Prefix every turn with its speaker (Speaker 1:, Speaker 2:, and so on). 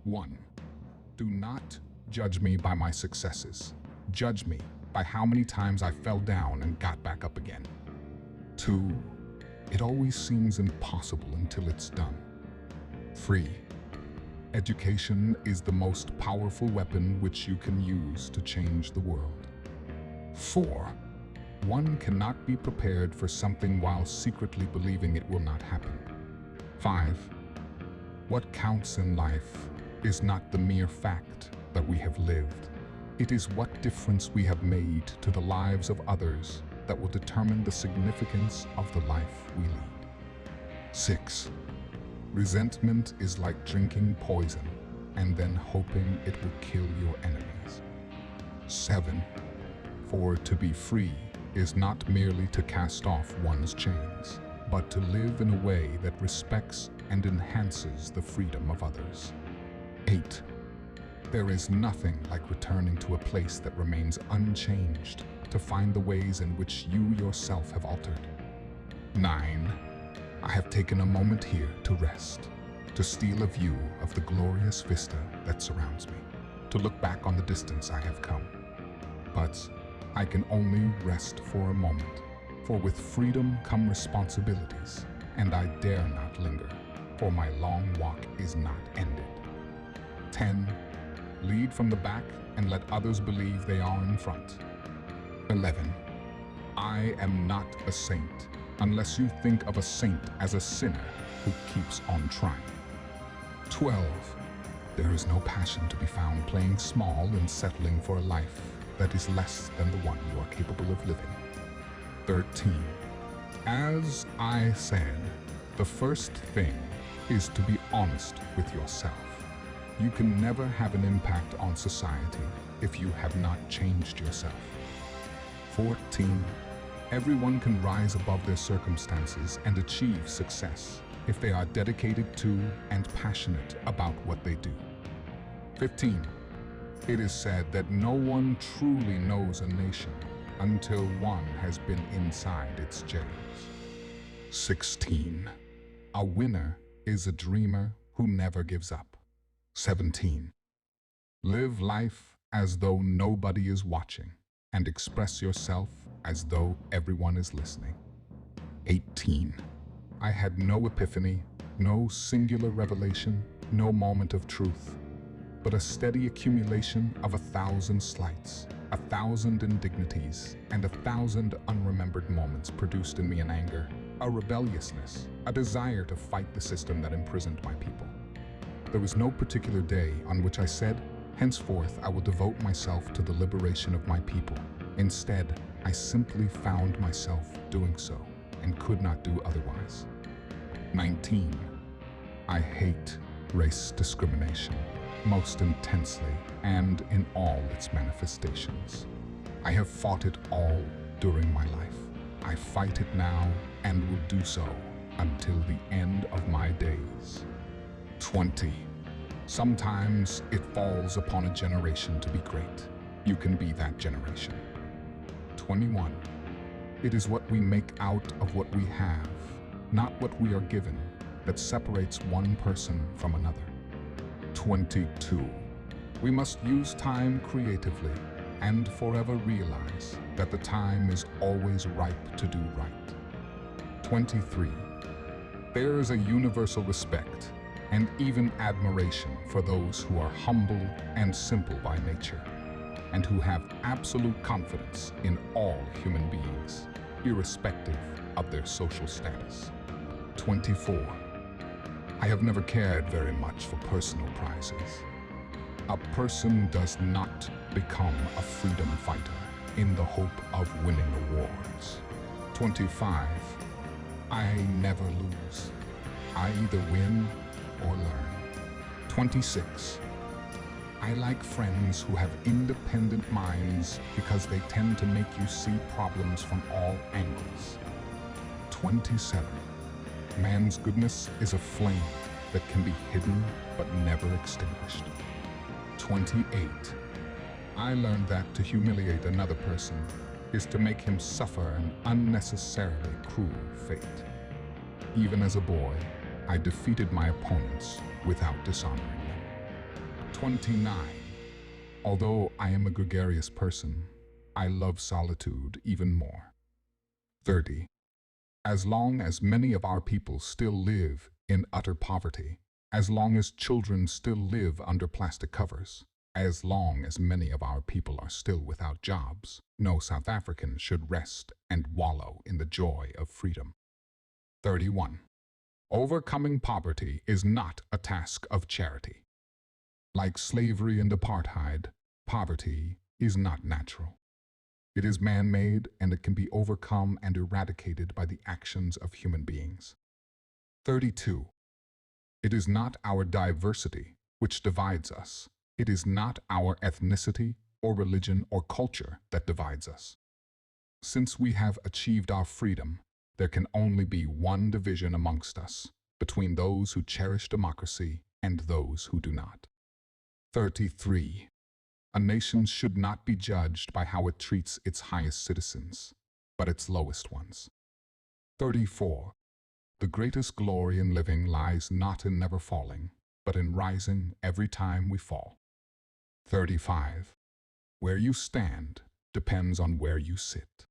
Speaker 1: 1. Do not judge me by my successes. Judge me by how many times I fell down and got back up again. 2. It always seems impossible until it's done. 3. Education is the most powerful weapon which you can use to change the world. 4. One cannot be prepared for something while secretly believing it will not happen. 5. What counts in life is not the mere fact that we have lived. It is what difference we have made to the lives of others that will determine the significance of the life we lead. 6. Resentment is like drinking poison and then hoping it will kill your enemies. 7. For to be free is not merely to cast off one's chains, but to live in a way that respects and enhances the freedom of others. 8. There is nothing like returning to a place that remains unchanged to find the ways in which you yourself have altered. 9. I have taken a moment here to rest, to steal a view of the glorious vista that surrounds me, to look back on the distance I have come. But I can only rest for a moment, for with freedom come responsibilities, and I dare not linger, for my long walk is not ended. 10. Lead from the back and let others believe they are in front. 11. I am not a saint unless you think of a saint as a sinner who keeps on trying. 12. There is no passion to be found playing small and settling for a life that is less than the one you are capable of living. 13. As I said, the first thing is to be honest with yourself. You can never have an impact on society if you have not changed yourself. 14. Everyone can rise above their circumstances and achieve success if they are dedicated to and passionate about what they do. 15. It is said that no one truly knows a nation until one has been inside its jails. 16. A winner is a dreamer who never gives up. 17. Live life as though nobody is watching and express yourself as though everyone is listening. 18. I had no epiphany, no singular revelation, no moment of truth, but a steady accumulation of 1,000 slights, 1,000 indignities, and 1,000 unremembered moments produced in me an anger, a rebelliousness, a desire to fight the system that imprisoned my people. There was no particular day on which I said, henceforth I will devote myself to the liberation of my people. Instead, I simply found myself doing so and could not do otherwise. 19. I hate race discrimination, most intensely and in all its manifestations. I have fought it all during my life. I fight it now and will do so until the end of my days. 20. Sometimes it falls upon a generation to be great. You can be that generation. 21. It is what we make out of what we have, not what we are given, that separates one person from another. 22. We must use time creatively and forever realize that the time is always ripe to do right. 23. There is a universal respect and even admiration for those who are humble and simple by nature, and who have absolute confidence in all human beings, irrespective of their social status. 24. I have never cared very much for personal prizes. A person does not become a freedom fighter in the hope of winning awards. 25. I never lose. I either win or learn. 26. I like friends who have independent minds because they tend to make you see problems from all angles. 27. Man's goodness is a flame that can be hidden but never extinguished. 28. I learned that to humiliate another person is to make him suffer an unnecessarily cruel fate. Even as a boy, I defeated my opponents without dishonoring them. 29. Although I am a gregarious person, I love solitude even more. 30. As long as many of our people still live in utter poverty, as long as children still live under plastic covers, as long as many of our people are still without jobs, no South African should rest and wallow in the joy of freedom. 31. Overcoming poverty is not a task of charity. Like slavery and apartheid, poverty is not natural. It is man-made, and it can be overcome and eradicated by the actions of human beings. 32. It is not our diversity which divides us. It is not our ethnicity or religion or culture that divides us. Since we have achieved our freedom, there can only be one division amongst us, between those who cherish democracy and those who do not. 33. A nation should not be judged by how it treats its highest citizens, but its lowest ones. 34. The greatest glory in living lies not in never falling, but in rising every time we fall. 35. Where you stand depends on where you sit.